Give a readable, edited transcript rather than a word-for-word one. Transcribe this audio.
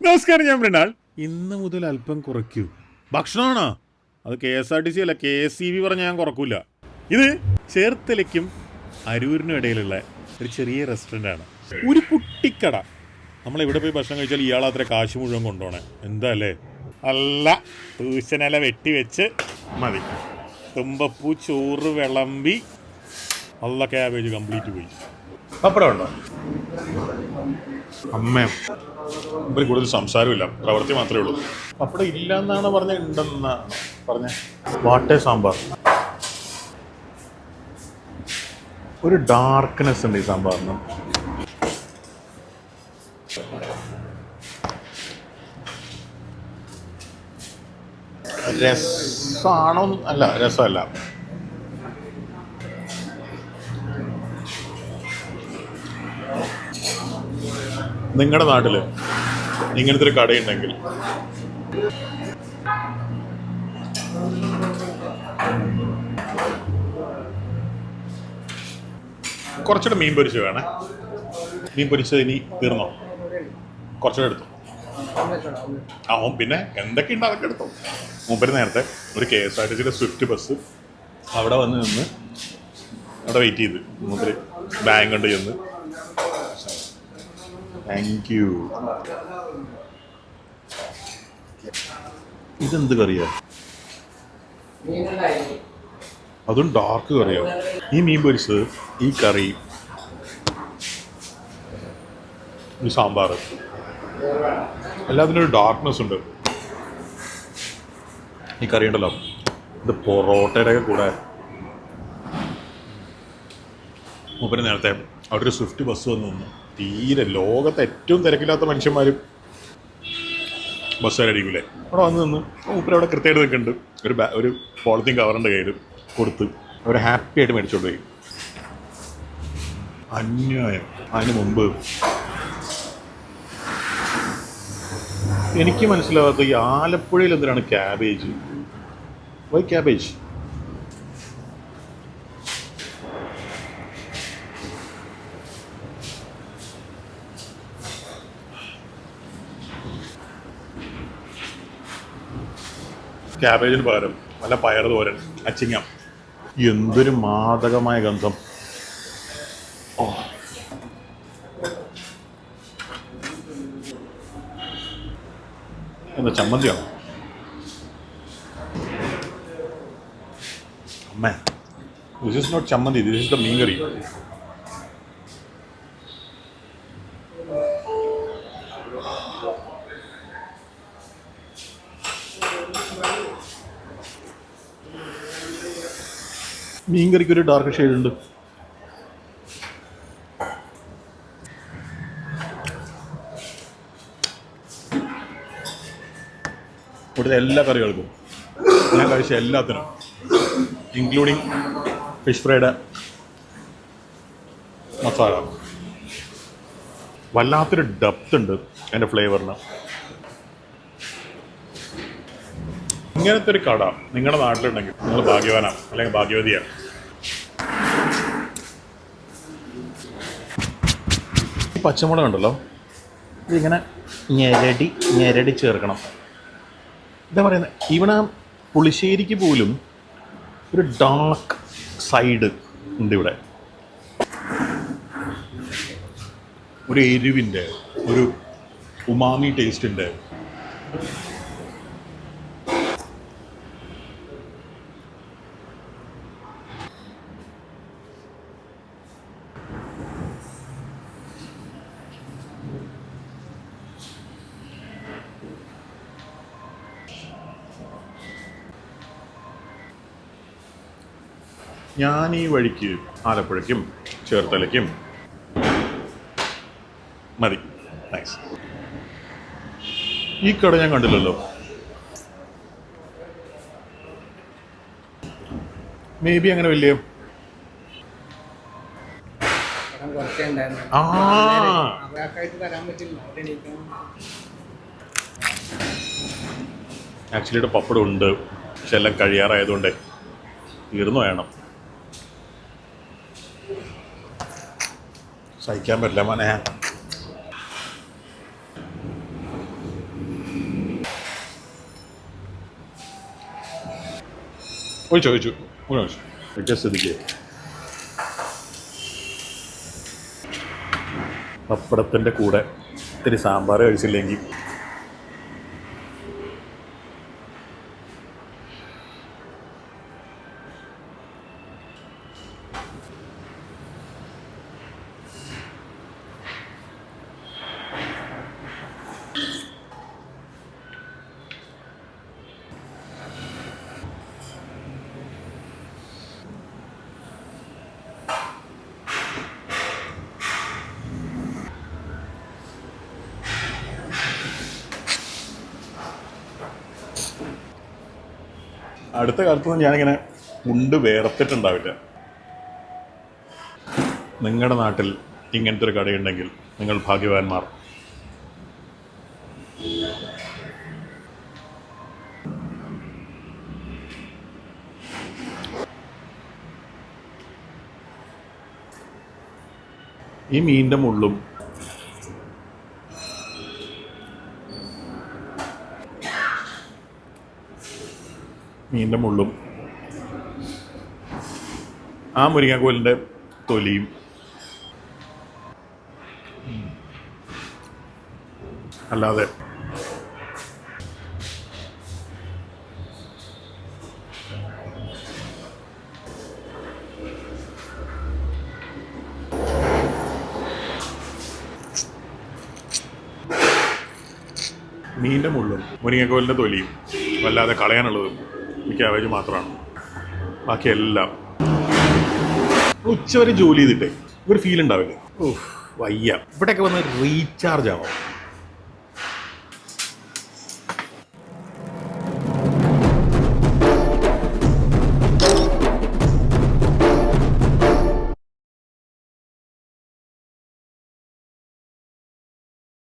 നമസ്കാരം, ഞാൻ മൃണാൾ. ഇന്ന് മുതൽ അല്പം കുറയ്ക്കൂ. ഭക്ഷണമാണോ? അത് KSRTC അല്ല, KSEB പറഞ്ഞാൽ ഞാൻ കുറക്കൂല. ഇത് ചേർത്തലയ്ക്കും അരൂരിനും ഇടയിലുള്ള ഒരു ചെറിയ റെസ്റ്റോറൻ്റാണ്, ഒരു കുട്ടിക്കട. നമ്മളെവിടെ പോയി ഭക്ഷണം കഴിച്ചാൽ ഇയാളത്ര കാശ് മുഴുവൻ കൊണ്ടുപോണേ എന്താ അല്ലേ? അല്ല, തൂശനില വെട്ടി വെച്ച് മതി. തുമ്പപ്പൂ ചോറ് വിളമ്പി നല്ല ക്യാബേജ് കംപ്ലീറ്റ് പോയി. പപ്പടം ഉണ്ടോ? അമ്മ ഇവർ കൂടുതൽ സംസാരമില്ല, പ്രവൃത്തി മാത്രമേ ഉള്ളൂ. പപ്പടം ഇല്ല എന്നാണ് പറഞ്ഞ, ഉണ്ടെന്നാണ് പറഞ്ഞ. വാട്ടേ സാമ്പാർ. ഒരു ഡാർക്ക്നെസ് ഉണ്ട് ഈ സാമ്പാറിന്. രസമാണോ? അല്ല, രസമല്ല. നിങ്ങളുടെ നാട്ടിൽ ഇങ്ങനത്തെ ഒരു കടയുണ്ടെങ്കിൽ കുറച്ചുകൂടെ മീൻ പൊരിച്ച് വേണേ. മീൻ പൊരിച്ചത് ഇനി തീർന്നോ? കുറച്ചുകൂടെ എടുത്തു. പിന്നെ എന്തൊക്കെയുണ്ട് അതൊക്കെ എടുത്തു. മൂപ്പര് നേരത്തെ ഒരു KSRTCയുടെ സ്വിഫ്റ്റ് ബസ് അവിടെ വന്ന് നിന്ന് അവിടെ വെയിറ്റ് ചെയ്ത് മൂപ്പര് ബാങ്ക് കൊണ്ട് ചെന്ന്. Thank you. ഇതെന്ത് കറിയാ? അതും ഡാർക്ക് കറിയോ? ഈ മീൻ പൊരിച്ചത്, ഈ കറി, ഈ സാമ്പാർ, എല്ലാത്തിനും ഒരു ഡാർക്ക്നെസ് ഉണ്ട്. ഈ കറി ഉണ്ടല്ലോ, ഇത് പൊറോട്ടയുടെ ഒക്കെ കൂടെ. മൂപ്പര് നേരത്തെ അവിടെ ഒരു സ്വിഫ്റ്റ് ബസ് വന്നു നിന്ന് തീരെ ലോകത്തെ ഏറ്റവും തിരക്കില്ലാത്ത മനുഷ്യന്മാരും ബസ്സുകാരായിരിക്കൂലേ, അവിടെ വന്ന് നിന്ന് മൂപ്പര് അവിടെ കൃത്യമായിട്ട് നിൽക്കുന്നുണ്ട്. ഒരു പോളിത്തീൻ കവറിൻ്റെ കയ്യിൽ കൊടുത്ത് അവർ ഹാപ്പി ആയിട്ട് മേടിച്ചോണ്ട് പോയി. അന്യായം. അതിന് മുമ്പ് എനിക്ക് മനസ്സിലാവാത്ത ഈ ആലപ്പുഴയിൽ എന്തിനാണ് ക്യാബേജ്? Y cabbage? ക്യാബേജിന് പകരം നല്ല പയർ തോരൻ, അച്ചിങ്ങ. എന്തൊരു മാദകമായ ഗന്ധം. എന്താ ചമ്മന്തിയാണോ? അമ്മേ, ദിസ് ഇസ് നോട്ട് ചമ്മന്തി, ദിസ് ഇസ് ദ മീൻകറി. മീൻകറിക്ക് ഒരു ഡാർക്ക് ഷെയ്ഡ് ഉണ്ട്. ഇവിടുത്തെ എല്ലാ കറികൾക്കും, ഞാൻ കഴിച്ച എല്ലാത്തിനും, ഇൻക്ലൂഡിങ് ഫിഷ് ഫ്രൈഡ് മസാല, വല്ലാത്തൊരു ഡെപ്ത് ഉണ്ട് അതിൻ്റെ ഫ്ലേവറിന്. ഇങ്ങനത്തെ ഒരു കട നിങ്ങളുടെ നാട്ടിലുണ്ടെങ്കിൽ നിങ്ങൾ ഭാഗ്യവാനാണ്, അല്ലെങ്കിൽ ഭാഗ്യവതിയാണ്. ഈ പച്ചമുളക് ഉണ്ടല്ലോ, ഇതിങ്ങനെ ഞെരടി ചേർക്കണം. എന്താ പറയുന്നത്, ഇവിടെ പുളിശ്ശേരിക്ക് പോലും ഒരു ഡാർക്ക് സൈഡ് ഉണ്ട്. ഇവിടെ ഒരു എരിവിൻ്റെ, ഒരു ഉമാമി ടേസ്റ്റിൻ്റെ. ഞാൻ ഈ വഴിക്ക് ആലപ്പുഴയ്ക്കും ചേർത്തലയ്ക്കും മതി. നൈസ്. ഈ കട ഞാൻ കണ്ടില്ലല്ലോ. മേ ബി അങ്ങനെ വലിയ ആക്ച്വലി പപ്പടം ഉണ്ട്, പക്ഷെ എല്ലാം കഴിയാറായതുകൊണ്ട് തീർന്നു വേണം. സഹിക്കാൻ പറ്റില്ല മോനെ. ഒഴിച്ചു ഒഴിച്ച സ്ഥിതിക്ക് പപ്പടത്തിൻ്റെ കൂടെ ഇത്തിരി സാമ്പാർ കഴിച്ചില്ലെങ്കിൽ അടുത്ത കാലത്തൊന്നും ഞാനിങ്ങനെ ഉണ്ട് വേർത്തിട്ടുണ്ടാവില്ല. നിങ്ങളുടെ നാട്ടിൽ ഇങ്ങനത്തെ ഒരു കടയുണ്ടെങ്കിൽ നിങ്ങൾ ഭാഗ്യവാന്മാർ. ഈ മീനിൻ്റെ മുള്ളും ആ മുരിങ്ങാക്കോലിൻ്റെ തൊലിയും അല്ലാതെ മീനിൻ്റെ മുള്ളും മുരിങ്ങക്കോലിൻ്റെ തൊലിയും വല്ലാതെ കളയാനുള്ളതും ഈ ക്യാബേജ് മാത്രമാണ്. ബാക്കിയെല്ലാം ഉച്ചവരെ ജോലി ചെയ്തിട്ടേ ഒരു ഫീൽ ഉണ്ടാവില്ലേ. വയ്യ. ഇവിടെയൊക്കെ വന്ന് റീചാർജ് ആവാം.